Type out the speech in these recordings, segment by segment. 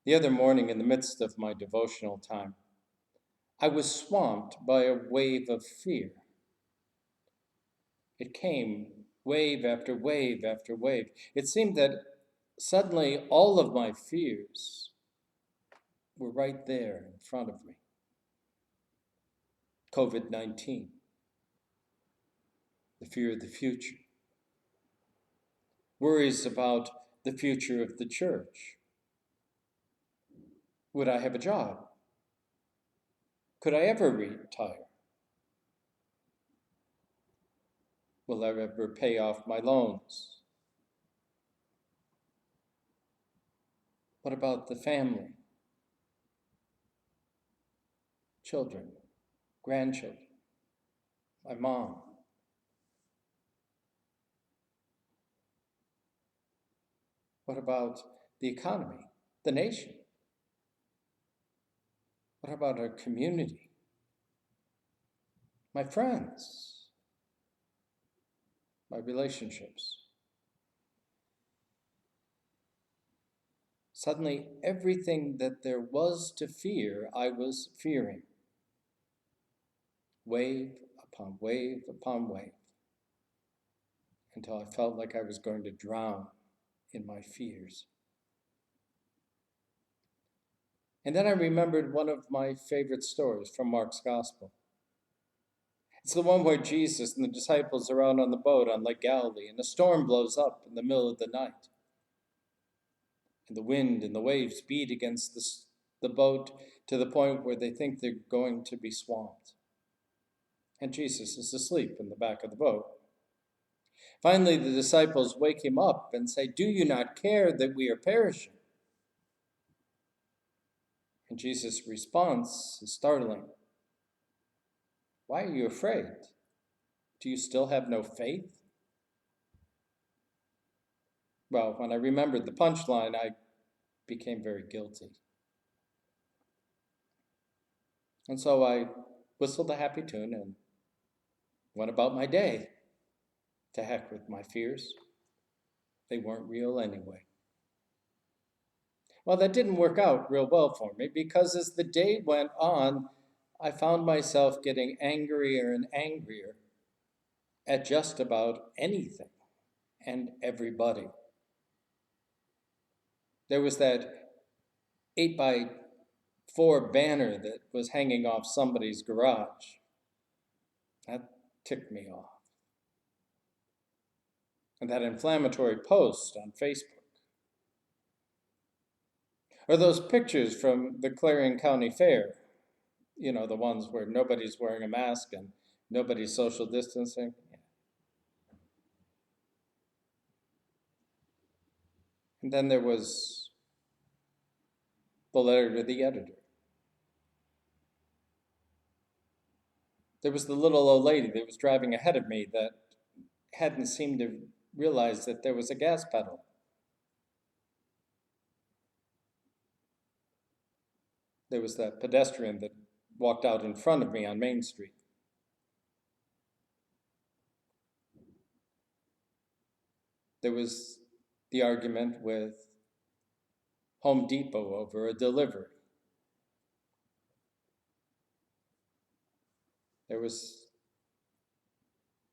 The other morning, in the midst of my devotional time, I was swamped by a wave of fear. It came wave after wave after wave. It seemed that suddenly all of my fears were right there in front of me. COVID-19, the fear of the future, worries about the future of the church. Would I have a job? Could I ever retire? Will I ever pay off my loans? What about the family? Children, grandchildren, my mom? What about the economy, the nation? What about our community? My friends? My relationships? Suddenly, everything that there was to fear, I was fearing. Wave upon wave upon wave, until I felt like I was going to drown in my fears. And then I remembered one of my favorite stories from Mark's Gospel. It's the one where Jesus and the disciples are out on the boat on Lake Galilee, and a storm blows up in the middle of the night. And the wind and the waves beat against the boat to the point where they think they're going to be swamped. And Jesus is asleep in the back of the boat. Finally, the disciples wake him up and say, "Do you not care that we are perishing?" And Jesus' response is startling. "Why are you afraid? Do you still have no faith?" Well, when I remembered the punchline, I became very guilty. And so I whistled a happy tune and went about my day. To heck with my fears. They weren't real anyway. Well, that didn't work out real well for me because as the day went on, I found myself getting angrier and angrier at just about anything and everybody. There was that 8x4 banner that was hanging off somebody's garage. That ticked me off. And that inflammatory post on Facebook. Or those pictures from the Clarion County Fair, you know, the ones where nobody's wearing a mask and nobody's social distancing. And then there was the letter to the editor. There was the little old lady that was driving ahead of me that hadn't seemed to realize that there was a gas pedal. There was that pedestrian that walked out in front of me on Main Street. There was the argument with Home Depot over a delivery. There was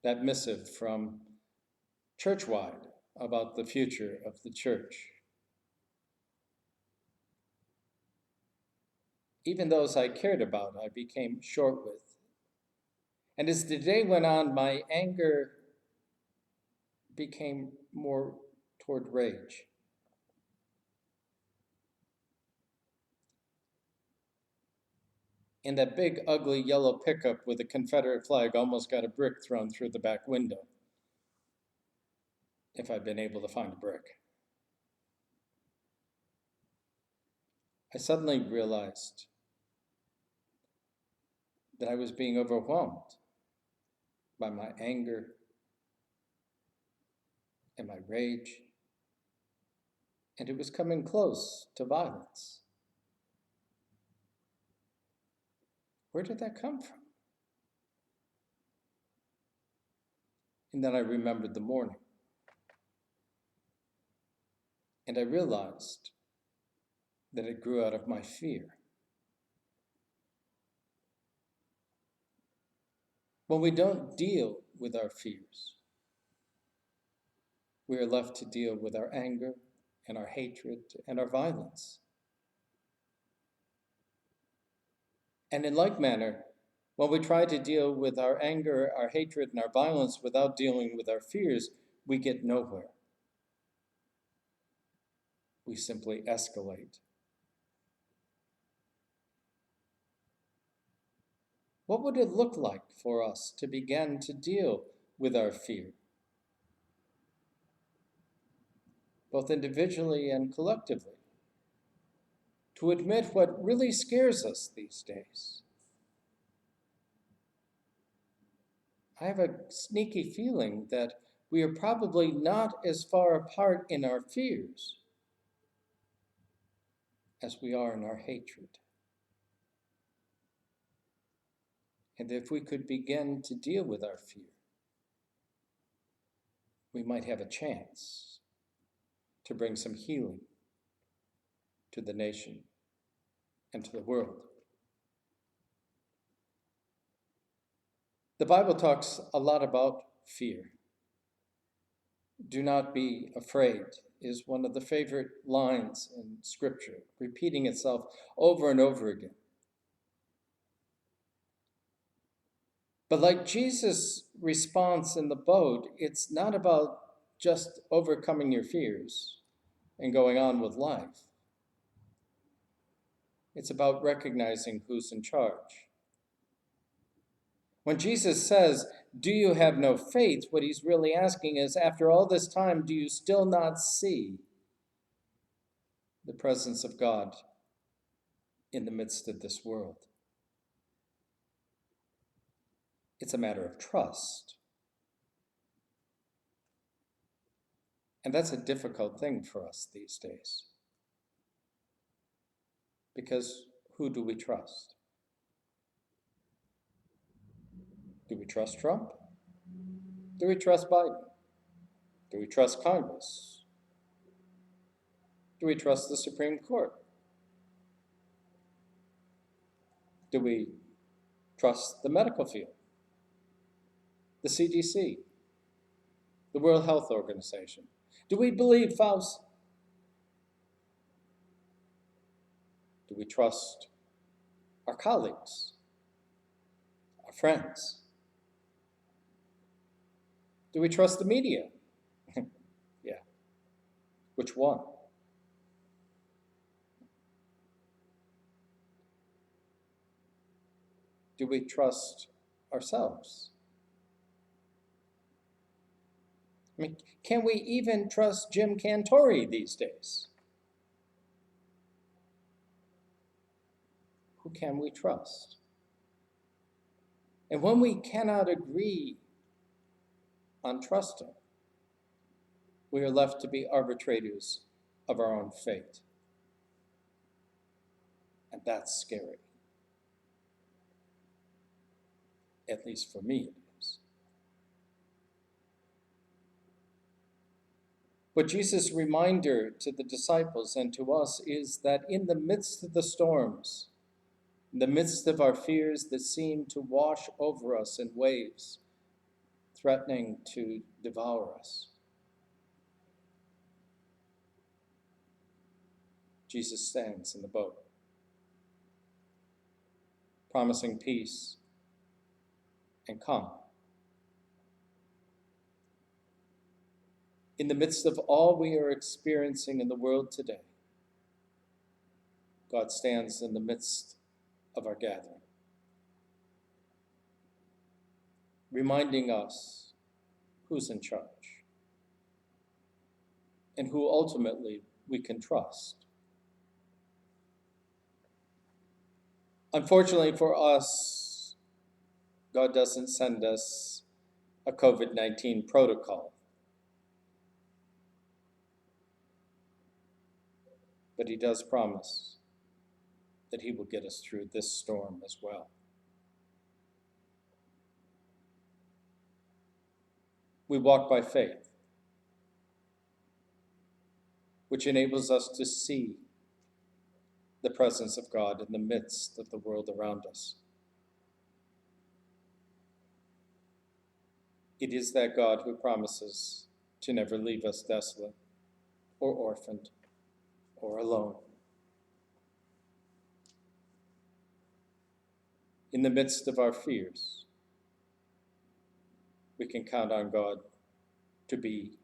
that missive from Churchwide about the future of the church. Even those I cared about, I became short with. And as the day went on, my anger became more toward rage. And that big, ugly yellow pickup with a Confederate flag almost got a brick thrown through the back window, if I'd been able to find a brick. I suddenly realized that I was being overwhelmed by my anger and my rage, and it was coming close to violence. Where did that come from? And then I remembered the morning. And I realized that it grew out of my fear. When we don't deal with our fears, we are left to deal with our anger and our hatred and our violence. And in like manner, when we try to deal with our anger, our hatred, and our violence without dealing with our fears, we get nowhere. We simply escalate. What would it look like for us to begin to deal with our fear, both individually and collectively? To admit what really scares us these days. I have a sneaky feeling that we are probably not as far apart in our fears as we are in our hatred. And if we could begin to deal with our fear, we might have a chance to bring some healing to the nation and to the world. The Bible talks a lot about fear. Do not be afraid is one of the favorite lines in Scripture, repeating itself over and over again. But like Jesus' response in the boat, it's not about just overcoming your fears and going on with life. It's about recognizing who's in charge. When Jesus says, "Do you have no faith?" what he's really asking is, after all this time, do you still not see the presence of God in the midst of this world? It's a matter of trust. And that's a difficult thing for us these days. Because who do we trust? Do we trust Trump? Do we trust Biden? Do we trust Congress? Do we trust the Supreme Court? Do we trust the medical field? The CDC? The World Health Organization? Do we believe Fauci? Do we trust our colleagues, our friends? Do we trust the media? Yeah. Which one? Do we trust ourselves? I mean, can we even trust Jim Cantore these days? Who can we trust? And when we cannot agree on trusting, we are left to be arbitrators of our own fate. And that's scary. At least for me, it is. But Jesus' reminder to the disciples and to us is that in the midst of the storms, in the midst of our fears that seem to wash over us in waves, threatening to devour us, Jesus stands in the boat, promising peace and calm. In the midst of all we are experiencing in the world today, God stands in the midst of our gathering, reminding us who's in charge and who ultimately we can trust. Unfortunately for us, God doesn't send us a COVID-19 protocol, but he does promise that he will get us through this storm as well. We walk by faith, which enables us to see the presence of God in the midst of the world around us. It is that God who promises to never leave us desolate or orphaned or alone. In the midst of our fears, we can count on God to be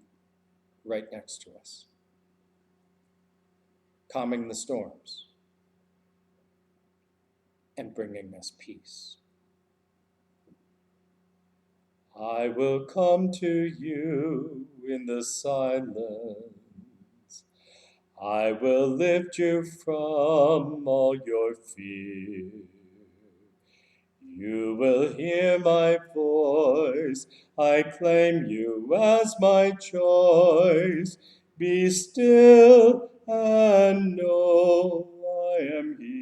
right next to us, calming the storms and bringing us peace. I will come to you in the silence. I will lift you from all your fear. You will hear my voice. I claim you as my choice. Be still and know I am here.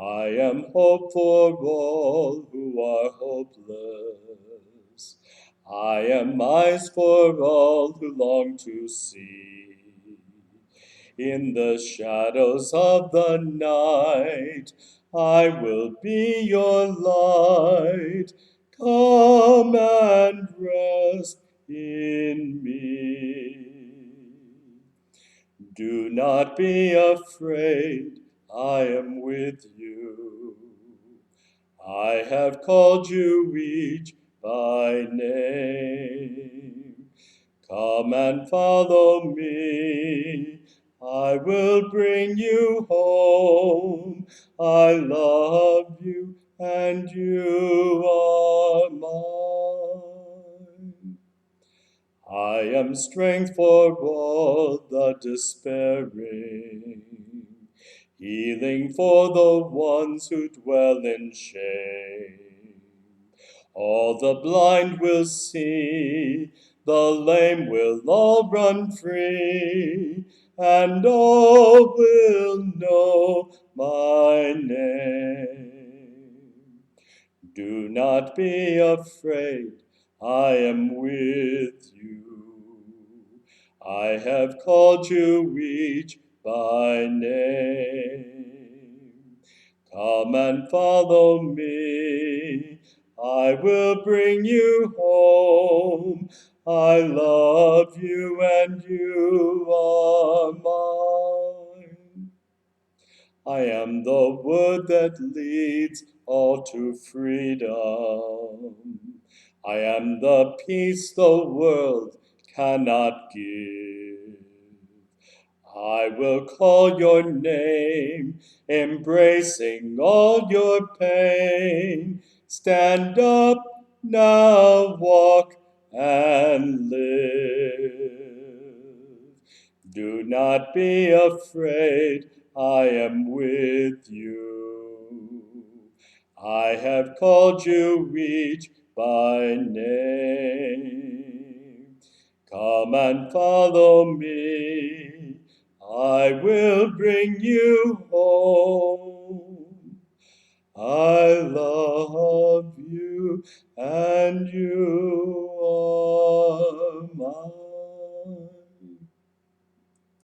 I am hope for all who are hopeless. I am eyes for all who long to see. In the shadows of the night, I will be your light. Come and rest in me. Do not be afraid, I am with you. I have called you each by name. Come and follow me, I will bring you home. I love you and you are mine. I am strength for all the despairing, healing for the ones who dwell in shame. All the blind will see, the lame will all run free, and all will know my name. Do not be afraid, I am with you. I have called you each by name. Come and follow me, I will bring you home. I love you and you are mine. I am the wood that leads all to freedom. I am the peace the world cannot give. I will call your name, embracing all your pain. Stand up now, walk and live. Do not be afraid, I am with you. I have called you each by name. Come and follow me, I will bring you home.